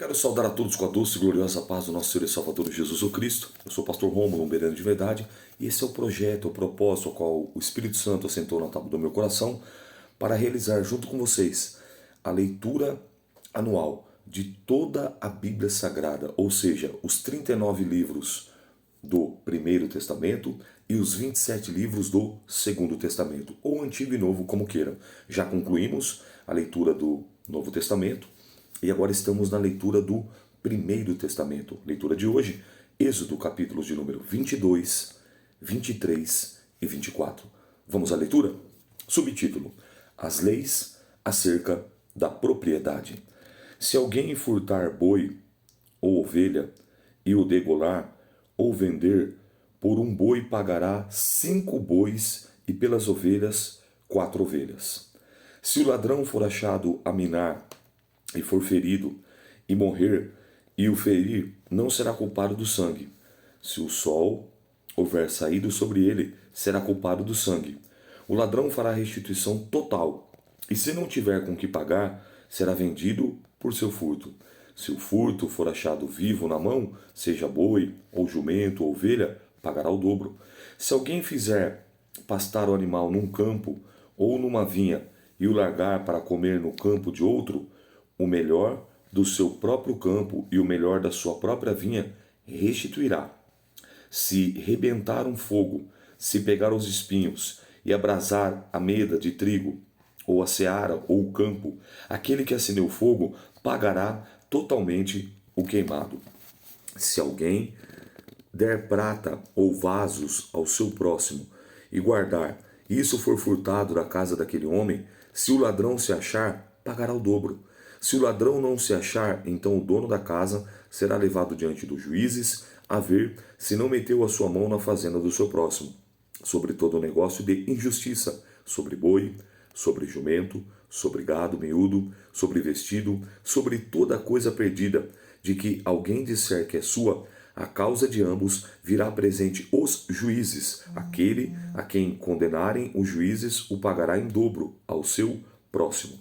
Quero saudar a todos com a doce e gloriosa paz do nosso Senhor e Salvador Jesus o Cristo. Eu sou o pastor Rômulo, um bereano de verdade, e esse é o projeto, o propósito ao qual o Espírito Santo assentou na tábua do meu coração para realizar junto com vocês a leitura anual de toda a Bíblia Sagrada, ou seja, os 39 livros do Primeiro Testamento e os 27 livros do Segundo Testamento, ou Antigo e Novo, como queiram. Já concluímos a leitura do Novo Testamento e agora estamos na leitura do Primeiro Testamento. Leitura de hoje, Êxodo, capítulos de número 22, 23 e 24. Vamos à leitura? Subtítulo: As leis acerca da propriedade. Se alguém furtar boi ou ovelha e o degolar ou vender, por um boi pagará 5 bois e pelas ovelhas 4 ovelhas. Se o ladrão for achado a minar e for ferido e morrer, e o ferir, não será culpado do sangue. Se o sol houver saído sobre ele, será culpado do sangue. O ladrão fará restituição total, e se não tiver com que pagar, será vendido por seu furto. Se o furto for achado vivo na mão, seja boi, ou jumento, ou ovelha, pagará o dobro. Se alguém fizer pastar o animal num campo ou numa vinha, e o largar para comer no campo de outro, o melhor do seu próprio campo e o melhor da sua própria vinha restituirá. Se rebentar um fogo, se pegar os espinhos e abrasar a meda de trigo, ou a seara ou o campo, aquele que acendeu o fogo pagará totalmente o queimado. Se alguém der prata ou vasos ao seu próximo e guardar, e isso for furtado da casa daquele homem, se o ladrão se achar, pagará o dobro. Se o ladrão não se achar, então o dono da casa será levado diante dos juízes a ver se não meteu a sua mão na fazenda do seu próximo, sobre todo o negócio de injustiça, sobre boi, sobre jumento, sobre gado miúdo, sobre vestido, sobre toda coisa perdida, de que alguém disser que é sua, a causa de ambos virá presente os juízes. Aquele a quem condenarem os juízes o pagará em dobro ao seu próximo.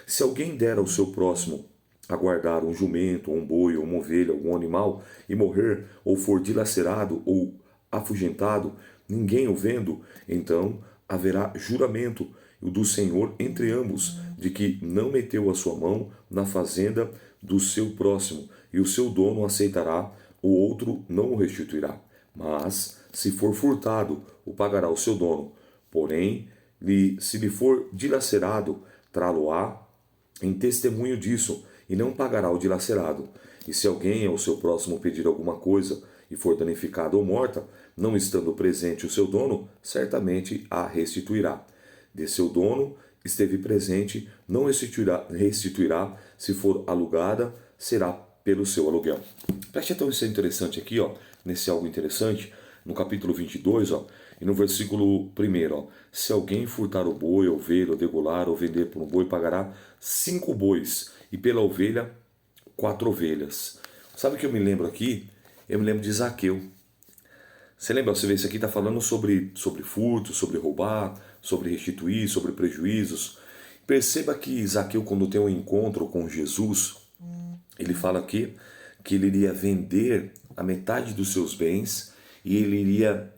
Se alguém der ao seu próximo a guardar um jumento, ou um boi, ou uma ovelha, algum animal, e morrer, ou for dilacerado, ou afugentado, ninguém o vendo, então haverá juramento do Senhor entre ambos, de que não meteu a sua mão na fazenda do seu próximo, e o seu dono aceitará, o outro não o restituirá. Mas, se for furtado, o pagará o seu dono. Porém, se lhe for dilacerado, trá-lo-á em testemunho disso, e não pagará o dilacerado. E se alguém ao seu próximo pedir alguma coisa, e for danificada ou morta, não estando presente o seu dono, certamente a restituirá. De seu dono esteve presente, não restituirá, se for alugada, será pelo seu aluguel. Preste atenção interessante aqui, nesse algo interessante, no capítulo 22, e no versículo 1, se alguém furtar o boi, a ovelha, ou degolar, ou vender por um boi, pagará 5 bois, e pela ovelha 4 ovelhas. Sabe o que eu me lembro aqui? Eu me lembro de Zaqueu. Você lembra? Você vê, isso aqui está falando sobre furto, sobre roubar, sobre restituir, sobre prejuízos. Perceba que Zaqueu, quando tem um encontro com Jesus, ele fala aqui que ele iria vender a metade dos seus bens e ele iria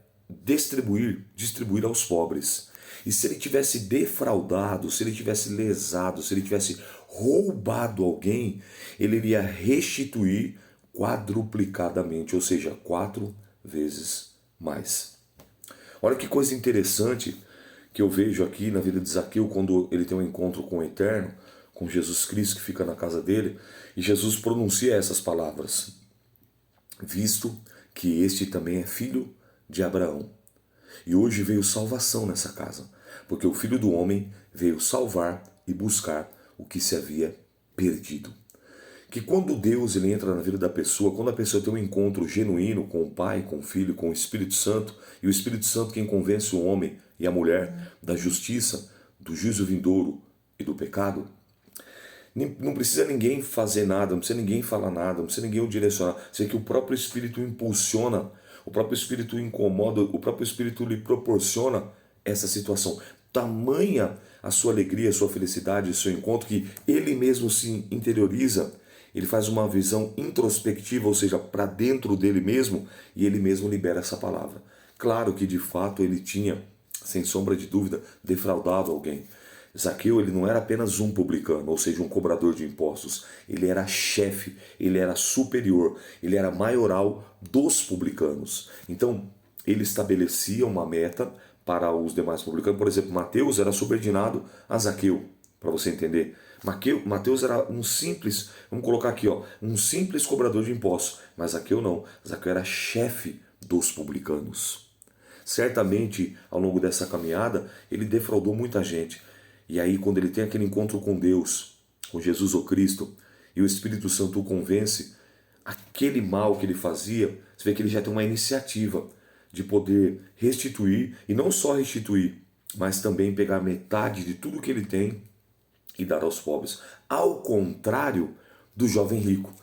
distribuir aos pobres. E se ele tivesse defraudado, se ele tivesse lesado, se ele tivesse roubado alguém, ele iria restituir quadruplicadamente, ou seja, 4 vezes mais. Olha que coisa interessante que eu vejo aqui na vida de Zaqueu quando ele tem um encontro com o Eterno, com Jesus Cristo que fica na casa dele, e Jesus pronuncia essas palavras: visto que este também é filho de Abraão. E hoje veio salvação nessa casa, porque o Filho do Homem veio salvar e buscar o que se havia perdido. Que quando Deus ele entra na vida da pessoa, quando a pessoa tem um encontro genuíno com o Pai, com o Filho, com o Espírito Santo, e o Espírito Santo quem convence o homem e a mulher da justiça, do juízo vindouro e do pecado, não precisa ninguém fazer nada, não precisa ninguém falar nada, não precisa ninguém o direcionar. Sei que o próprio Espírito impulsiona, o próprio Espírito incomoda, o próprio Espírito lhe proporciona essa situação. Tamanha a sua alegria, a sua felicidade, o seu encontro, que ele mesmo se interioriza ele faz uma visão introspectiva, ou seja, para dentro dele mesmo, e ele mesmo libera essa palavra. Claro que de fato ele tinha, sem sombra de dúvida, defraudado alguém. Zaqueu, ele não era apenas um publicano, ou seja, um cobrador de impostos. Ele era chefe, ele era superior, ele era maioral dos publicanos. Então, ele estabelecia uma meta para os demais publicanos. Por exemplo, Mateus era subordinado a Zaqueu, para você entender. Mateus era um simples, vamos colocar aqui, um simples cobrador de impostos. Mas Zaqueu não. Zaqueu era chefe dos publicanos. Certamente, ao longo dessa caminhada, ele defraudou muita gente. E aí, quando ele tem aquele encontro com Deus, com Jesus ou Cristo, e o Espírito Santo o convence, aquele mal que ele fazia, você vê que ele já tem uma iniciativa de poder restituir, e não só restituir, mas também pegar metade de tudo que ele tem e dar aos pobres. Ao contrário do jovem rico,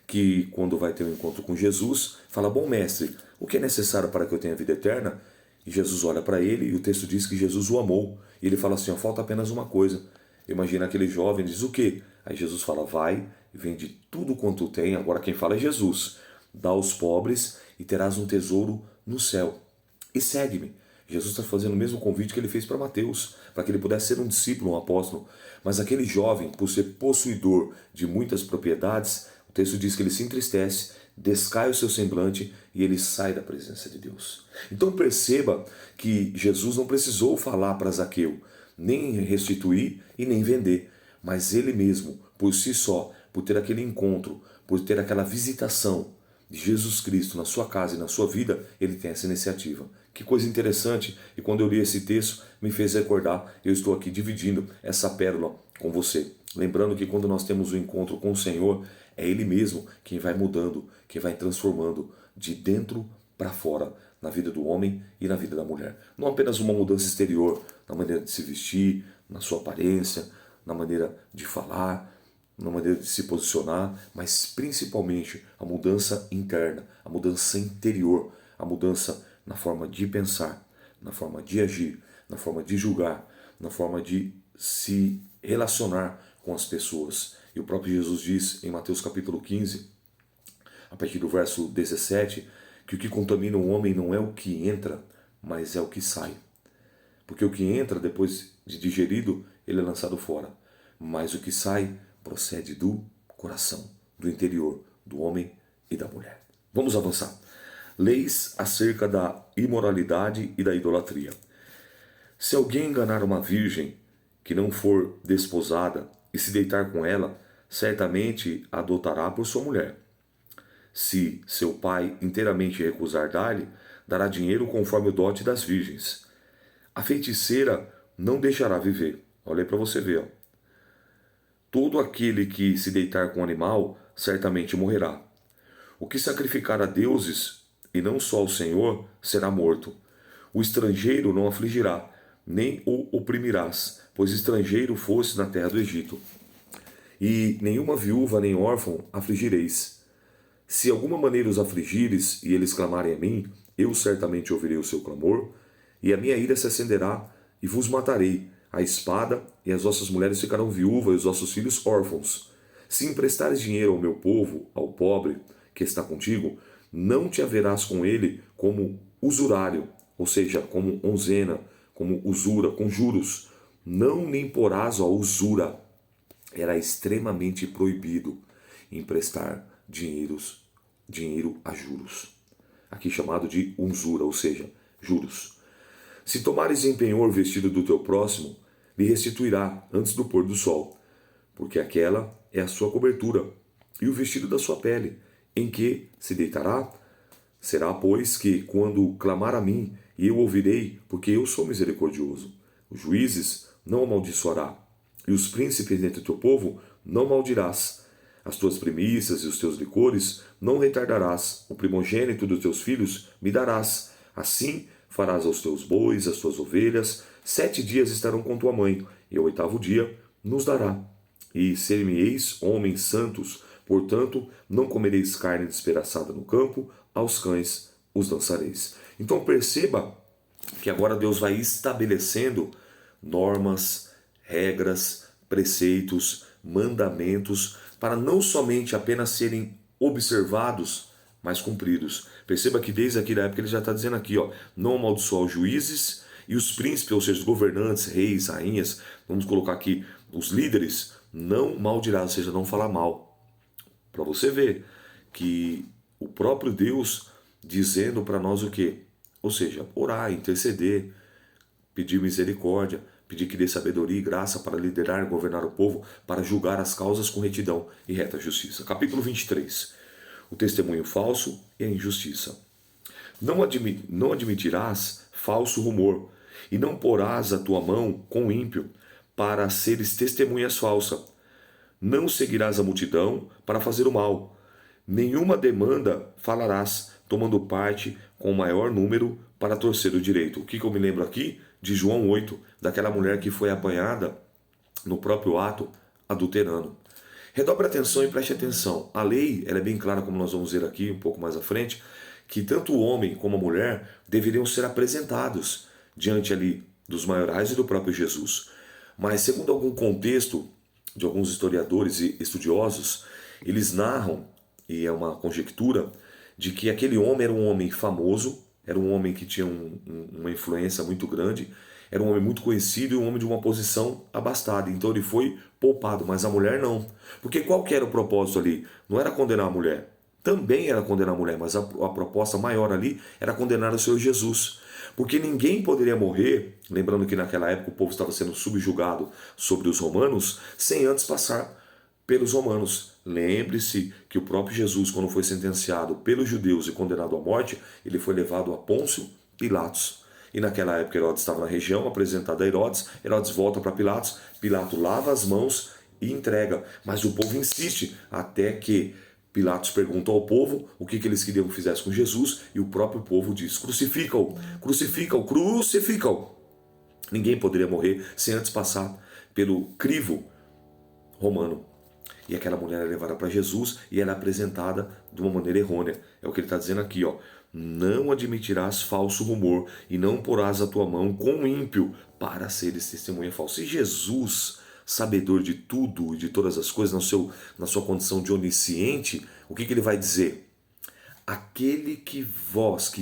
que quando vai ter um encontro com Jesus, fala: bom mestre, o que é necessário para que eu tenha vida eterna? E Jesus olha para ele e o texto diz que Jesus o amou. E ele fala assim: falta apenas uma coisa. Imagina aquele jovem, diz: o quê? Aí Jesus fala: vai e vende tudo quanto tem. Agora quem fala é Jesus. Dá aos pobres e terás um tesouro no céu. E segue-me. Jesus está fazendo o mesmo convite que ele fez para Mateus, para que ele pudesse ser um discípulo, um apóstolo. Mas aquele jovem, por ser possuidor de muitas propriedades, o texto diz que ele se entristece, descai o seu semblante e ele sai da presença de Deus. Então perceba que Jesus não precisou falar para Zaqueu, nem restituir e nem vender, mas ele mesmo, por si só, por ter aquele encontro, por ter aquela visitação de Jesus Cristo na sua casa e na sua vida, ele tem essa iniciativa. Que coisa interessante, e quando eu li esse texto, me fez recordar, eu estou aqui dividindo essa pérola com você. Lembrando que quando nós temos um encontro com o Senhor, é Ele mesmo quem vai mudando, quem vai transformando de dentro para fora, na vida do homem e na vida da mulher. Não apenas uma mudança exterior, na maneira de se vestir, na sua aparência, na maneira de falar, na maneira de se posicionar, mas principalmente a mudança interna, a mudança interior, a mudança na forma de pensar, na forma de agir, na forma de julgar, na forma de se relacionar com as pessoas. E o próprio Jesus diz em Mateus capítulo 15, a partir do verso 17, que o que contamina o homem não é o que entra, mas é o que sai. Porque o que entra, depois de digerido, ele é lançado fora. Mas o que sai procede do coração, do interior do homem e da mulher. Vamos avançar. Leis acerca da imoralidade e da idolatria. Se alguém enganar uma virgem que não for desposada e se deitar com ela, certamente a adotará por sua mulher. Se seu pai inteiramente recusar dar-lhe, dará dinheiro conforme o dote das virgens. A feiticeira não deixará viver. Olha aí para você ver. Todo aquele que se deitar com o animal, certamente morrerá. O que sacrificar a deuses, e não só ao Senhor, será morto. O estrangeiro não afligirá, nem o oprimirás, pois estrangeiro fosse na terra do Egito. E nenhuma viúva nem órfão afligireis. Se alguma maneira os afligires e eles clamarem a mim, eu certamente ouvirei o seu clamor, e a minha ira se acenderá, e vos matarei. A espada, e as vossas mulheres ficarão viúvas, e os vossos filhos órfãos. Se emprestares dinheiro ao meu povo, ao pobre que está contigo, não te haverás com ele como usurário, ou seja, como onzena, como usura, com juros. Não lhe imporás a usura. Era extremamente proibido emprestar dinheiro a juros. Aqui chamado de usura, ou seja, juros. Se tomares em penhor o vestido do teu próximo, lhe restituirá antes do pôr do sol, porque aquela é a sua cobertura, e o vestido da sua pele, em que se deitará. Será, pois, que, quando clamar a mim, e eu ouvirei, porque eu sou misericordioso. Os juízes não amaldiçoará, e os príncipes dentre o teu povo não maldirás. As tuas primícias e os teus licores não retardarás. O primogênito dos teus filhos me darás. Assim farás aos teus bois, às tuas ovelhas. 7 dias estarão com tua mãe, e ao 8º dia nos dará. E ser-me-eis homens santos, portanto, não comereis carne despedaçada no campo, aos cães os lançareis. Então perceba que agora Deus vai estabelecendo normas, regras, preceitos, mandamentos para não somente apenas serem observados, mas cumpridos. Perceba que desde aqui da época ele já está dizendo aqui, ó, não amaldiçoar os juízes e os príncipes, ou seja, os governantes, reis, rainhas, vamos colocar aqui os líderes, não maldirá, ou seja, não falar mal. Para você ver que o próprio Deus dizendo para nós o quê? Ou seja, orar, interceder, pedir misericórdia, pedir que dê sabedoria e graça para liderar e governar o povo, para julgar as causas com retidão e reta justiça. Capítulo 23. O testemunho falso e a injustiça. Não admitirás falso rumor, e não porás a tua mão com o ímpio, para seres testemunhas falsas. Não seguirás a multidão para fazer o mal. Nenhuma demanda falarás, tomando parte com o maior número para torcer o direito. O que eu me lembro aqui? De João 8, daquela mulher que foi apanhada no próprio ato adulterando. Redobre a atenção e preste atenção. A lei ela é bem clara, como nós vamos ver aqui um pouco mais à frente, que tanto o homem como a mulher deveriam ser apresentados diante ali dos maiorais e do próprio Jesus. Mas segundo algum contexto de alguns historiadores e estudiosos, eles narram, e é uma conjectura, de que aquele homem era um homem famoso, era um homem que tinha uma influência muito grande, era um homem muito conhecido e um homem de uma posição abastada. Então ele foi poupado, mas a mulher não. Porque qual que era o propósito ali? Não era condenar a mulher. Também era condenar a mulher, mas a proposta maior ali era condenar o Senhor Jesus. Porque ninguém poderia morrer, lembrando que naquela época o povo estava sendo subjugado sobre os romanos, sem antes passar pelos romanos. Lembre-se que o próprio Jesus, quando foi sentenciado pelos judeus e condenado à morte, ele foi levado a Pôncio Pilatos. E naquela época Herodes estava na região, apresentado a Herodes, Herodes volta para Pilatos, Pilatos lava as mãos e entrega. Mas o povo insiste até que Pilatos pergunta ao povo o que eles queriam que fizesse com Jesus, e o próprio povo diz: crucifica-o, crucifica-o, crucifica-o. Ninguém poderia morrer sem antes passar pelo crivo romano. E aquela mulher é levada para Jesus e ela é apresentada de uma maneira errônea. É o que ele está dizendo aqui, ó. Não admitirás falso rumor e não porás a tua mão com o ímpio para seres testemunha falsa. E Jesus, sabedor de tudo e de todas as coisas, na sua condição de onisciente, o que ele vai dizer? Aquele que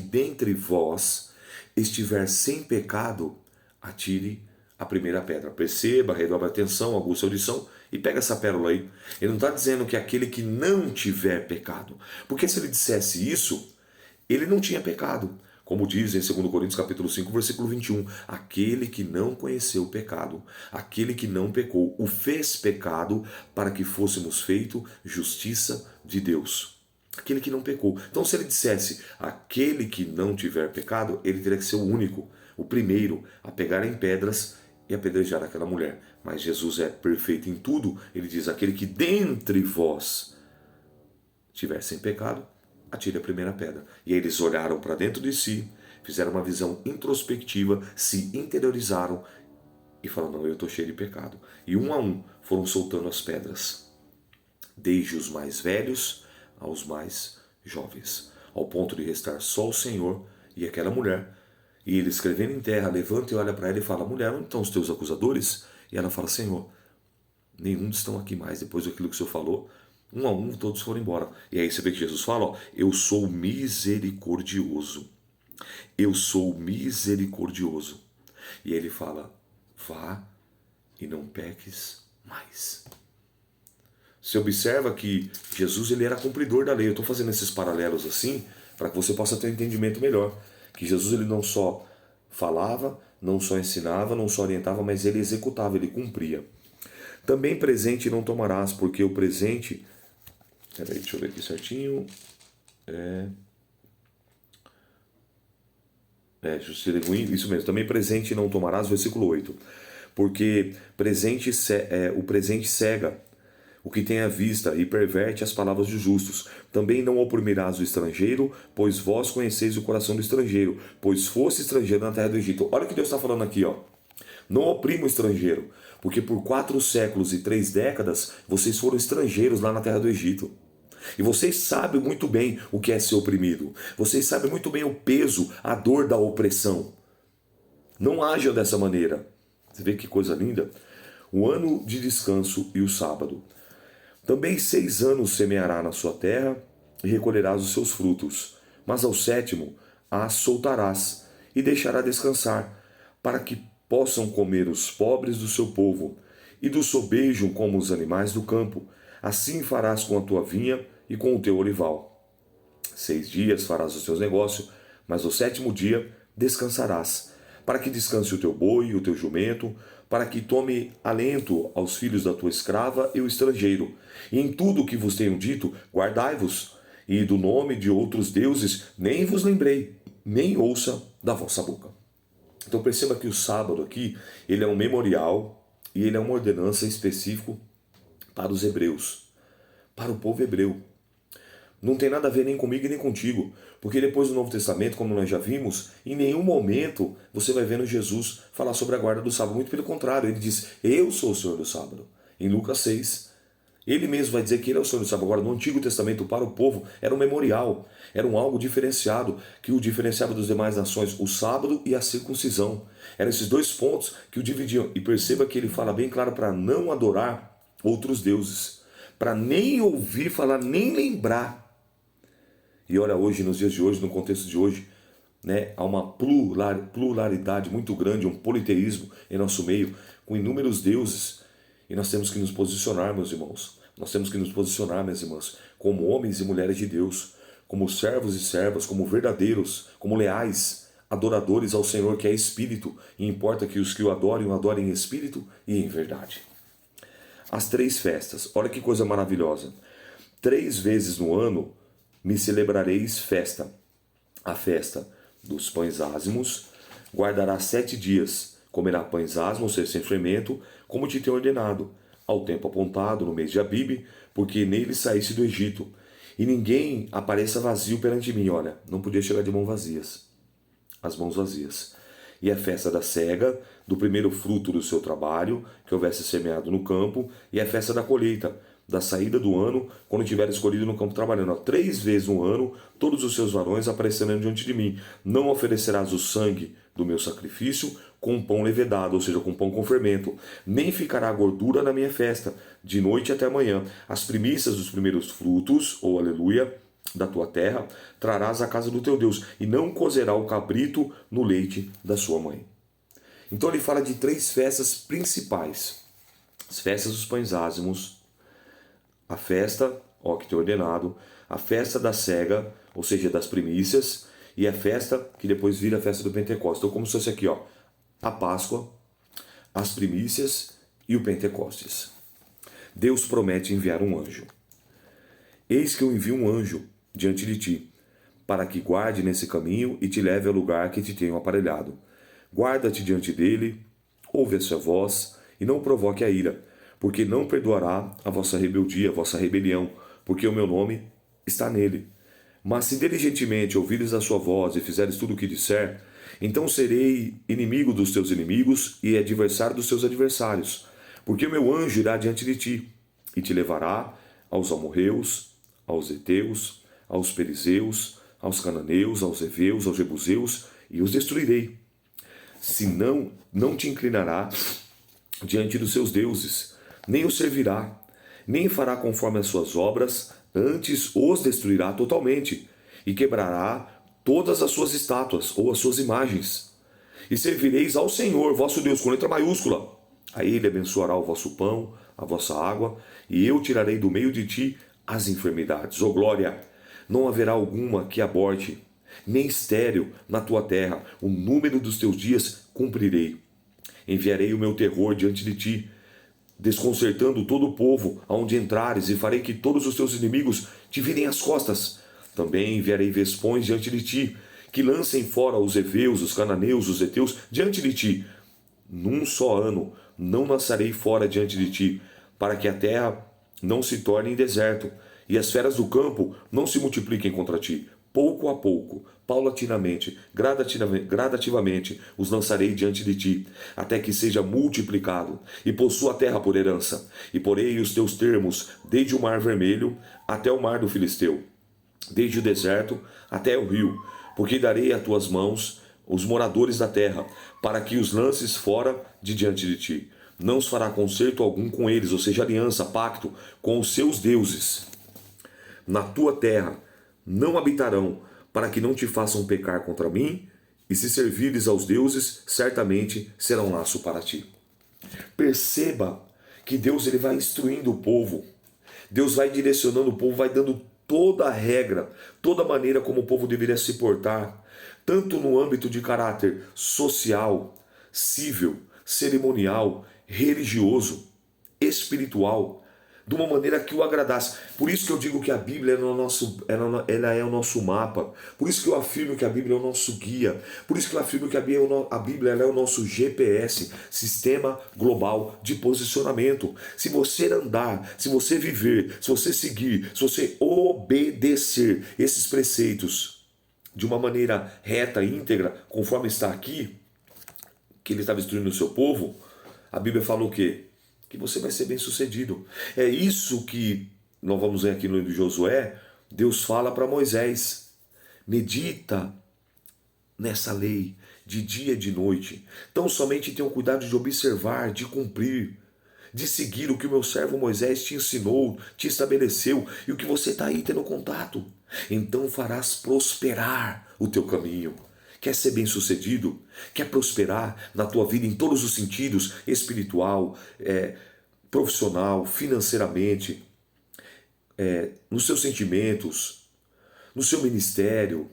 dentre vós estiver sem pecado, atire a primeira pedra. Perceba, redobre a atenção, aguça a audição e pega essa pérola aí. Ele não está dizendo que aquele que não tiver pecado. Porque se ele dissesse isso, ele não tinha pecado. Como diz em 2 Coríntios capítulo 5, versículo 21, aquele que não conheceu o pecado, aquele que não pecou, o fez pecado para que fôssemos feito justiça de Deus. Aquele que não pecou. Então se ele dissesse, aquele que não tiver pecado, ele teria que ser o único, o primeiro a pegar em pedras e apedrejar aquela mulher. Mas Jesus é perfeito em tudo. Ele diz, aquele que dentre vós tiver sem pecado, atire a primeira pedra. E aí eles olharam para dentro de si, fizeram uma visão introspectiva, se interiorizaram e falaram, não, eu estou cheio de pecado. E um a um foram soltando as pedras, desde os mais velhos aos mais jovens, ao ponto de restar só o Senhor e aquela mulher. E ele escrevendo em terra, levanta e olha para ela e fala, mulher, onde estão os teus acusadores? E ela fala, Senhor, nenhum estão aqui mais, depois daquilo que o Senhor falou, um a um todos foram embora. E aí você vê que Jesus fala, ó, eu sou misericordioso. Eu sou misericordioso. E aí ele fala, vá e não peques mais. Você observa que Jesus ele era cumpridor da lei. Eu estou fazendo esses paralelos assim, para que você possa ter um entendimento melhor. Que Jesus ele não só falava, não só ensinava, não só orientava, mas ele executava, ele cumpria. Também presente não tomarás, porque o presente... Peraí, deixa eu ver aqui certinho. Isso mesmo. Também presente não tomarás, versículo 8. Porque o presente cega o que tem à vista e perverte as palavras dos justos. Também não oprimirás o estrangeiro, pois vós conheceis o coração do estrangeiro, pois fosse estrangeiro na terra do Egito. Olha o que Deus está falando aqui, ó. Não oprima o estrangeiro, porque por 4 séculos e 3 décadas vocês foram estrangeiros lá na terra do Egito. E vocês sabem muito bem o que é ser oprimido. Vocês sabem muito bem o peso, a dor da opressão. Não hajam dessa maneira. Você vê que coisa linda? O ano de descanso e o sábado. Também 6 anos semeará na sua terra e recolherás os seus frutos. Mas ao sétimo a soltarás e deixará descansar, para que possam comer os pobres do seu povo, e do sobejo como os animais do campo. Assim farás com a tua vinha e com o teu olival. 6 dias farás os teus negócios, mas ao sétimo dia descansarás, para que descanse o teu boi e o teu jumento, para que tome alento aos filhos da tua escrava e o estrangeiro. E em tudo o que vos tenho dito, guardai-vos, e do nome de outros deuses nem vos lembrei, nem ouça da vossa boca. Então perceba que o sábado aqui, ele é um memorial e ele é uma ordenança específica para os hebreus, para o povo hebreu. Não tem nada a ver nem comigo e nem contigo, porque depois do Novo Testamento, como nós já vimos, em nenhum momento você vai vendo Jesus falar sobre a guarda do sábado. Muito pelo contrário, ele diz, eu sou o Senhor do sábado. Em Lucas 6, ele mesmo vai dizer que ele é o Senhor do sábado. Agora, no Antigo Testamento, para o povo, era um memorial, era um algo diferenciado, que o diferenciava das demais nações, o sábado e a circuncisão. Eram esses dois pontos que o dividiam. E perceba que ele fala bem claro para não adorar outros deuses, para nem ouvir falar, nem lembrar. E olha, hoje, nos dias de hoje, no contexto de hoje, né, há uma pluralidade muito grande, um politeísmo em nosso meio, com inúmeros deuses. E nós temos que nos posicionar, meus irmãos. Nós temos que nos posicionar, minhas irmãs, como homens e mulheres de Deus, como servos e servas, como verdadeiros, como leais, adoradores ao Senhor que é Espírito. E importa que os que o adorem em Espírito e em verdade. As 3 festas, olha que coisa maravilhosa. 3 vezes no ano me celebrareis festa. A festa dos pães ázimos, guardará 7 dias, comerá pães ázimos, ou seja, sem fermento, como te tenho ordenado, ao tempo apontado, no mês de Abibe, porque nele saísse do Egito. E ninguém apareça vazio perante mim. Olha, não podia chegar de mãos vazias, as mãos vazias. E a festa da cega, do primeiro fruto do seu trabalho, que houvesse semeado no campo, e a festa da colheita, da saída do ano, quando tiver escolhido no campo trabalhando. 3 vezes no ano, todos os seus varões aparecerão diante de mim. Não oferecerás o sangue do meu sacrifício com pão levedado, ou seja, com pão com fermento. Nem ficará gordura na minha festa, de noite até amanhã. As primícias dos primeiros frutos, ou aleluia, da tua terra, trarás à casa do teu Deus, e não cozerá o cabrito no leite da sua mãe. Então ele fala de 3 festas principais. As festas dos pães ázimos, a festa, ó, que tem ordenado, a festa da cega, ou seja, das primícias, e a festa que depois vira a festa do Pentecostes. Então, como se fosse aqui, ó, a Páscoa, as primícias e o Pentecostes. Deus promete enviar um anjo. Eis que eu envio um anjo diante de ti, para que guarde nesse caminho e te leve ao lugar que te tenho aparelhado. Guarda-te diante dele, ouve a sua voz, e não provoque a ira, porque não perdoará a vossa rebeldia, a vossa rebelião, porque o meu nome está nele. Mas se diligentemente ouvires a sua voz e fizeres tudo o que disser, então serei inimigo dos teus inimigos e adversário dos teus adversários, porque o meu anjo irá diante de ti, e te levará aos amorreus, aos heteus, aos perizeus, aos cananeus, aos heveus, aos jebuseus, e os destruirei. Senão, não te inclinará diante dos seus deuses, nem os servirá, nem fará conforme as suas obras, antes os destruirá totalmente, e quebrará todas as suas estátuas, ou as suas imagens. E servireis ao Senhor, vosso Deus, com letra maiúscula. A ele abençoará o vosso pão, a vossa água, e eu tirarei do meio de ti as enfermidades. Ó glória! Não haverá alguma que aborte, nem estéril na tua terra. O número dos teus dias cumprirei. Enviarei o meu terror diante de ti, desconcertando todo o povo aonde entrares, e farei que todos os teus inimigos te virem as costas. Também enviarei vespões diante de ti, que lancem fora os heveus, os cananeus, os heteus diante de ti. Num só ano não lançarei fora diante de ti, para que a terra não se torne deserto, e as feras do campo não se multipliquem contra ti. Pouco a pouco, paulatinamente, gradativamente, os lançarei diante de ti, até que seja multiplicado, e possua a terra por herança. E porei os teus termos, desde o mar vermelho até o mar do Filisteu, desde o deserto até o rio, porque darei às tuas mãos os moradores da terra, para que os lances fora de diante de ti. não se fará concerto algum com eles, ou seja, aliança, pacto, com os seus deuses. Na tua terra não habitarão, para que não te façam pecar contra mim, e se servires aos deuses, certamente serão laço para ti. Perceba que Deus ele vai instruindo o povo, Deus vai direcionando o povo, vai dando toda a regra, toda a maneira como o povo deveria se portar, tanto no âmbito de caráter social, civil, cerimonial, religioso, espiritual, de uma maneira que o agradasse. Por isso que eu digo que a Bíblia ela é o nosso mapa. Por isso que eu afirmo que a Bíblia é o nosso guia. Por isso que eu afirmo que a Bíblia ela é o nosso GPS, Sistema Global de Posicionamento. Se você andar, se você viver, se você seguir, se você obedecer esses preceitos de uma maneira reta, íntegra, conforme está aqui, que ele estava instruindo o seu povo, a Bíblia fala o quê? Que você vai ser bem sucedido. É isso que nós vamos ver aqui no livro de Josué, Deus fala para Moisés. Medita nessa lei de dia e de noite. Então somente tenha o cuidado de observar, de cumprir, de seguir o que o meu servo Moisés te ensinou, te estabeleceu e o que você está aí tendo contato. Então farás prosperar o teu caminho. Quer ser bem sucedido? Quer prosperar na tua vida em todos os sentidos, espiritual, profissional, financeiramente, nos seus sentimentos, no seu ministério?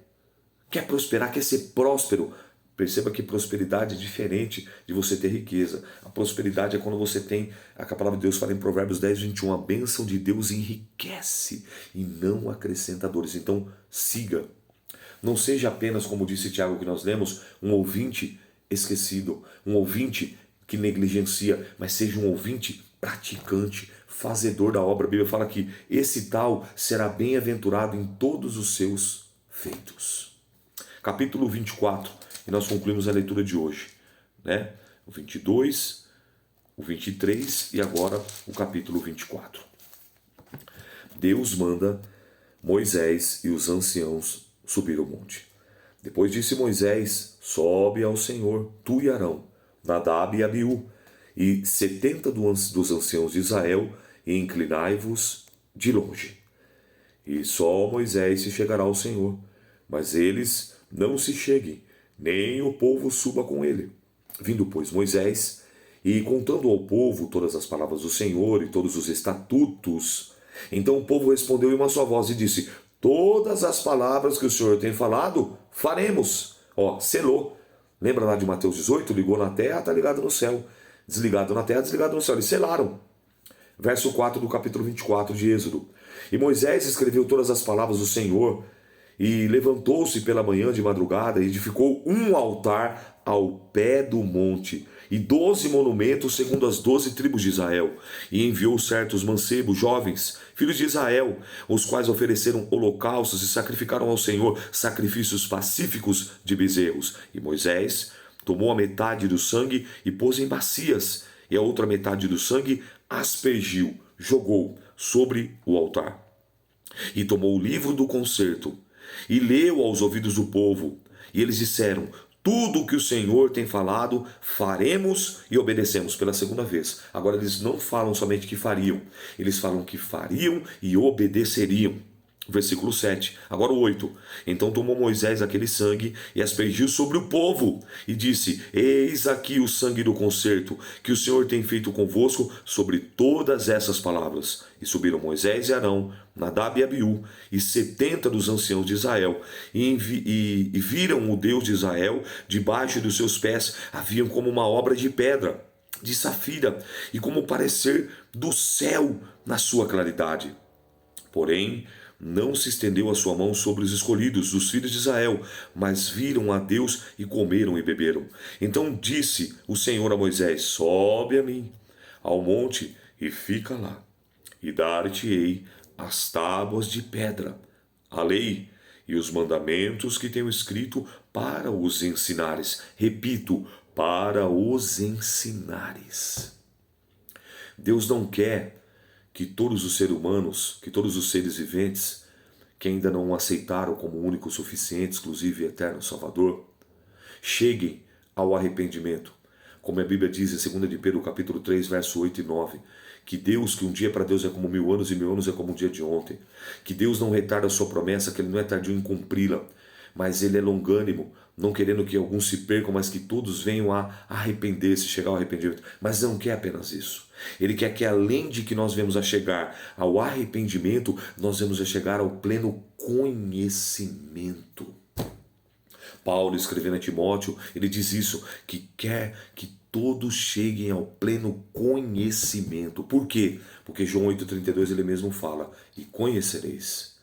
Quer prosperar? Quer ser próspero? Perceba que prosperidade é diferente de você ter riqueza. A prosperidade é quando você tem, a palavra de Deus fala em Provérbios 10, 21, a bênção de Deus enriquece e não acrescenta dores. Então siga. Não seja apenas, como disse Tiago que nós lemos, um ouvinte esquecido, um ouvinte que negligencia, mas seja um ouvinte praticante, fazedor da obra. A Bíblia fala que esse tal será bem-aventurado em todos os seus feitos. Capítulo 24, e nós concluímos a leitura de hoje, né? O 22, o 23 e agora o capítulo 24. Deus manda Moisés e os anciãos subir o monte. Depois disse Moisés: sobe ao Senhor, tu e Arão, Nadab e Abiú, e 70 dos anciãos de Israel, e inclinai-vos de longe. E só Moisés se chegará ao Senhor, mas eles não se cheguem, nem o povo suba com ele. Vindo, pois, Moisés, e contando ao povo todas as palavras do Senhor e todos os estatutos, então o povo respondeu em uma só voz e disse: todas as palavras que o Senhor tem falado, faremos. Selou. Lembra lá de Mateus 18? Ligou na terra, está ligado no céu. Desligado na terra, desligado no céu. Eles selaram. Verso 4 do capítulo 24 de Êxodo. E Moisés escreveu todas as palavras do Senhor, e levantou-se pela manhã de madrugada e edificou um altar ao pé do monte, e 12 monumentos segundo as 12 tribos de Israel, e enviou certos mancebos jovens, filhos de Israel, os quais ofereceram holocaustos e sacrificaram ao Senhor sacrifícios pacíficos de bezerros. E Moisés tomou a metade do sangue e pôs em bacias, e a outra metade do sangue aspergiu, jogou sobre o altar. E tomou o livro do concerto e leu aos ouvidos do povo, e eles disseram: tudo o que o Senhor tem falado, faremos e obedecemos. Pela segunda vez. Agora eles não falam somente que fariam, eles falam que fariam e obedeceriam. Versículo 7. Agora o 8. Então tomou Moisés aquele sangue e aspergiu sobre o povo e disse: eis aqui o sangue do concerto que o Senhor tem feito convosco sobre todas essas palavras. E subiram Moisés e Arão, Nadab e Abiú, e 70 dos anciãos de Israel, e viram o Deus de Israel. Debaixo dos seus pés haviam como uma obra de pedra, de safira, e como o parecer do céu na sua claridade. Porém, não se estendeu a sua mão sobre os escolhidos, os filhos de Israel, mas viram a Deus e comeram e beberam. Então disse o Senhor a Moisés: sobe a mim ao monte e fica lá, e dar-te-ei as tábuas de pedra, a lei e os mandamentos que tenho escrito para os ensinares. Repito, para os ensinares. Deus não quer que todos os seres humanos, que todos os seres viventes, que ainda não o aceitaram como único, suficiente, exclusivo e eterno Salvador, cheguem ao arrependimento. como a Bíblia diz em 2 de Pedro capítulo 3, verso 8 e 9, que um dia para Deus é como 1000 anos e 1000 anos é como um dia de ontem, que Deus não retarda a sua promessa, que Ele não é tardio em cumpri-la, mas Ele é longânimo, não querendo que alguns se percam, mas que todos venham a arrepender-se, chegar ao arrependimento. Mas não quer apenas isso. Ele quer que além de que nós vemos a chegar ao arrependimento, nós vemos a chegar ao pleno conhecimento. Paulo, escrevendo a Timóteo, ele diz isso, que quer que todos cheguem ao pleno conhecimento. Por quê? Porque João 8,32 ele mesmo fala, e conhecereis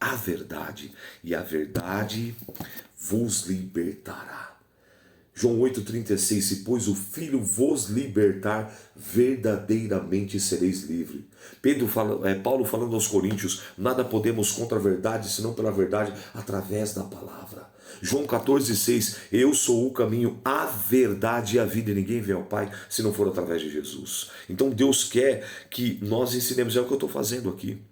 a verdade, e a verdade vos libertará. João 8,36, se pois o Filho vos libertar, verdadeiramente sereis livres. Paulo falando aos Coríntios, nada podemos contra a verdade, senão pela verdade, através da palavra. João 14,6, eu sou o caminho, a verdade e a vida, e ninguém vem ao Pai se não for através de Jesus. Então Deus quer que nós ensinemos, é o que eu estou fazendo aqui.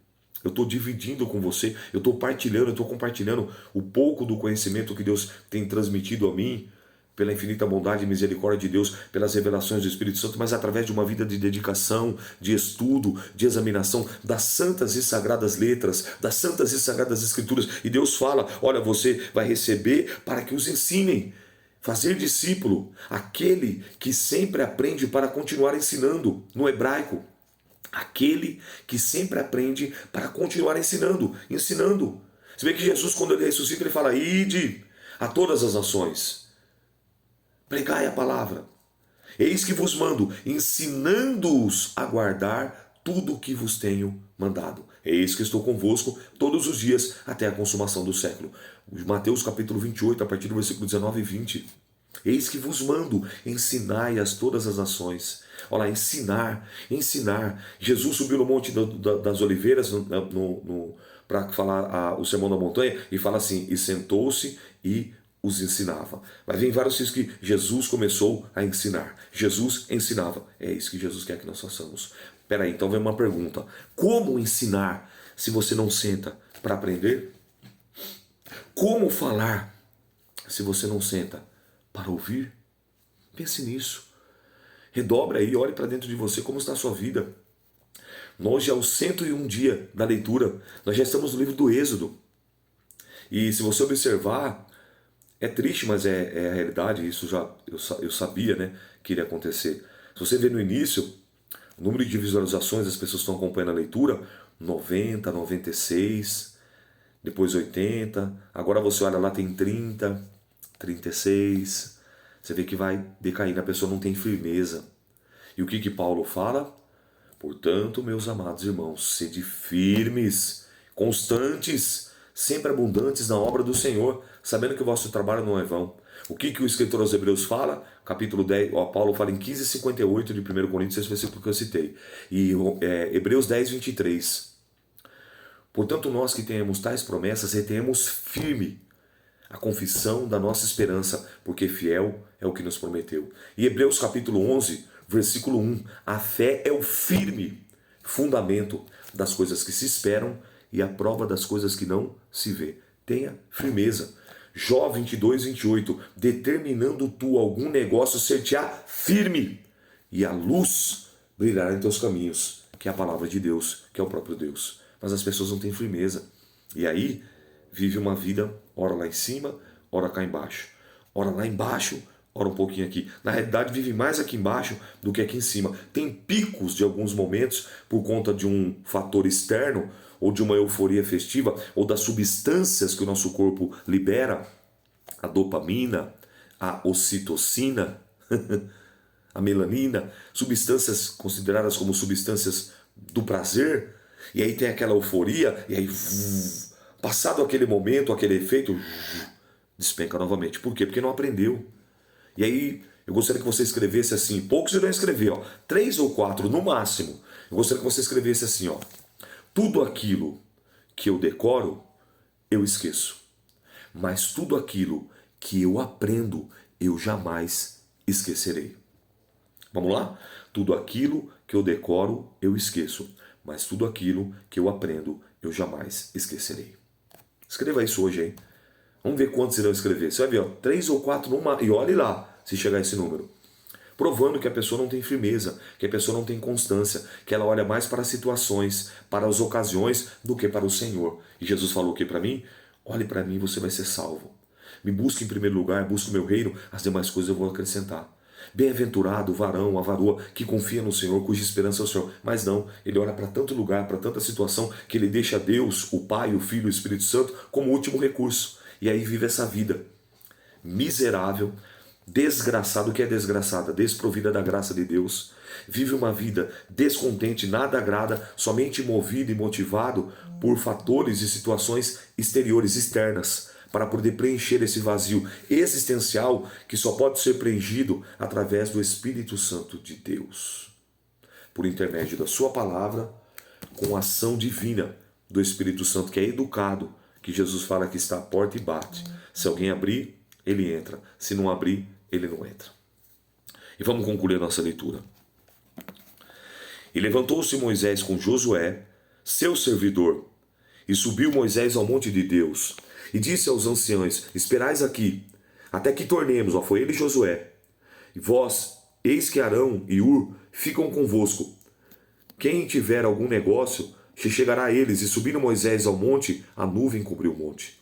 Eu estou dividindo com você, eu estou compartilhando o pouco do conhecimento que Deus tem transmitido a mim, pela infinita bondade e misericórdia de Deus, pelas revelações do Espírito Santo, mas através de uma vida de dedicação, de estudo, de examinação das santas e sagradas letras, das santas e sagradas escrituras. E Deus fala, olha, você vai receber para que os ensinem. Fazer discípulo, aquele que sempre aprende para continuar ensinando, no hebraico. Aquele que sempre aprende para continuar ensinando. Você vê que Jesus, quando ele ressuscita, ele fala, ide a todas as nações. Pregai a palavra. Eis que vos mando, ensinando-os a guardar tudo o que vos tenho mandado. Eis que estou convosco todos os dias até a consumação do século. Mateus capítulo 28, a partir do versículo 19 e 20. Eis que vos mando, ensinai-as todas as nações. Olha lá, ensinar. Jesus subiu no Monte das Oliveiras para falar o Sermão da Montanha e fala assim, e sentou-se e os ensinava. Mas vem vários textos que Jesus começou a ensinar. Jesus ensinava. É isso que Jesus quer que nós façamos. Peraí, então vem uma pergunta. Como ensinar se você não senta para aprender? Como falar se você não senta para ouvir? Pense nisso. Redobre aí, olhe para dentro de você como está a sua vida. Nós já é o 101 dia da leitura. Nós já estamos no livro do Êxodo. E se você observar, é triste, mas é a realidade, isso eu sabia, né, que iria acontecer. Se você ver no início, o número de visualizações, as pessoas estão acompanhando a leitura, 90, 96, depois 80, agora você olha lá, tem 30, 36, você vê que vai decaindo, a pessoa não tem firmeza. E o que Paulo fala? Portanto, meus amados irmãos, sede firmes, constantes, sempre abundantes na obra do Senhor, sabendo que o vosso trabalho não é vão. O que o escritor aos Hebreus fala? Capítulo 10, Paulo fala em 15:58 de 1 Coríntios, esse versículo que eu citei. E Hebreus 10:23. Portanto, nós que tenhamos tais promessas, retenhamos firme a confissão da nossa esperança, porque fiel é o que nos prometeu. E Hebreus capítulo 11, versículo 1. A fé é o firme fundamento das coisas que se esperam e a prova das coisas que não se vê. Tenha firmeza. Jó 22:28. Determinando tu algum negócio, ser-te-á firme, e a luz brilhará em teus caminhos, que é a palavra de Deus, que é o próprio Deus. Mas as pessoas não têm firmeza. E aí vive uma vida, ora lá em cima, ora cá embaixo. Ora lá embaixo, ora um pouquinho aqui. Na realidade vive mais aqui embaixo do que aqui em cima. Tem picos de alguns momentos por conta de um fator externo, ou de uma euforia festiva, ou das substâncias que o nosso corpo libera, a dopamina, a ocitocina, a melanina, substâncias consideradas como substâncias do prazer, e aí tem aquela euforia, e aí, passado aquele momento, aquele efeito, despenca novamente. Por quê? Porque não aprendeu. E aí, eu gostaria que você escrevesse assim, poucos irão escrever, 3 ou 4 no máximo. Eu gostaria que você escrevesse assim, tudo aquilo que eu decoro, eu esqueço. Mas tudo aquilo que eu aprendo, eu jamais esquecerei. Vamos lá? Tudo aquilo que eu decoro, eu esqueço. Mas tudo aquilo que eu aprendo, eu jamais esquecerei. Escreva isso hoje, hein? Vamos ver quantos irão escrever. Você vai ver, ó, 3 ou 4 numa, e olhe lá se chegar a esse número. Provando que a pessoa não tem firmeza, que a pessoa não tem constância, que ela olha mais para as situações, para as ocasiões, do que para o Senhor. E Jesus falou o que para mim? Olhe para mim, você vai ser salvo. Me busque em primeiro lugar, busque o meu reino, as demais coisas eu vou acrescentar. Bem-aventurado o varão, a varoa, que confia no Senhor, cuja esperança é o Senhor. Mas não, ele olha para tanto lugar, para tanta situação, que ele deixa Deus, o Pai, o Filho e o Espírito Santo como último recurso. E aí vive essa vida miserável, desgraçado. O que é desgraçada? Desprovida da graça de Deus. Vive uma vida descontente, nada agrada, somente movido e motivado por fatores e situações exteriores, externas, para poder preencher esse vazio existencial que só pode ser preenchido através do Espírito Santo de Deus, por intermédio da sua palavra, com a ação divina do Espírito Santo, que é educado, que Jesus fala que está à porta e bate. Se alguém abrir, ele entra. Se não abrir, ele não entra. E vamos concluir a nossa leitura. E levantou-se Moisés com Josué, seu servidor, e subiu Moisés ao monte de Deus, e disse aos anciãos: esperais aqui, até que tornemos, ó, foi ele e Josué, e vós, eis que Arão e Ur ficam convosco. Quem tiver algum negócio, se chegará a eles. E subindo Moisés ao monte, a nuvem cobriu o monte.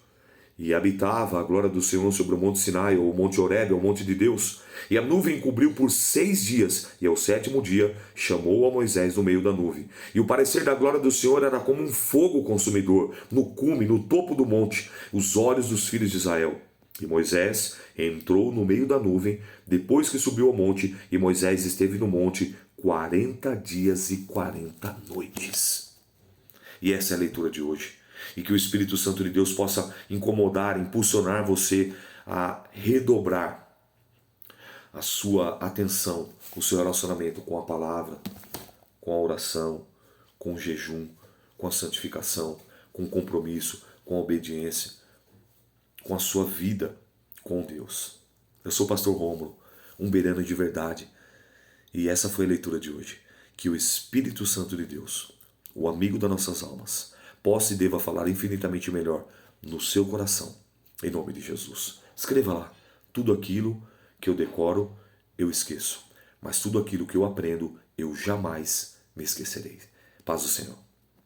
E habitava a glória do Senhor sobre o monte Sinai, ou o monte Horebe, ou o monte de Deus. E a nuvem cobriu por 6 dias, e ao 7º dia chamou a Moisés no meio da nuvem. E o parecer da glória do Senhor era como um fogo consumidor, no cume, no topo do monte, os olhos dos filhos de Israel. E Moisés entrou no meio da nuvem, depois que subiu ao monte, e Moisés esteve no monte 40 dias e 40 noites. E essa é a leitura de hoje. E que o Espírito Santo de Deus possa incomodar, impulsionar você a redobrar a sua atenção, o seu relacionamento com a palavra, com a oração, com o jejum, com a santificação, com o compromisso, com a obediência, com a sua vida com Deus. Eu sou o pastor Rômulo, um bereno de verdade. E essa foi a leitura de hoje. Que o Espírito Santo de Deus, o amigo das nossas almas, possa e deva falar infinitamente melhor no seu coração, em nome de Jesus. Escreva lá: tudo aquilo que eu decoro, eu esqueço, mas tudo aquilo que eu aprendo, eu jamais me esquecerei. Paz do Senhor.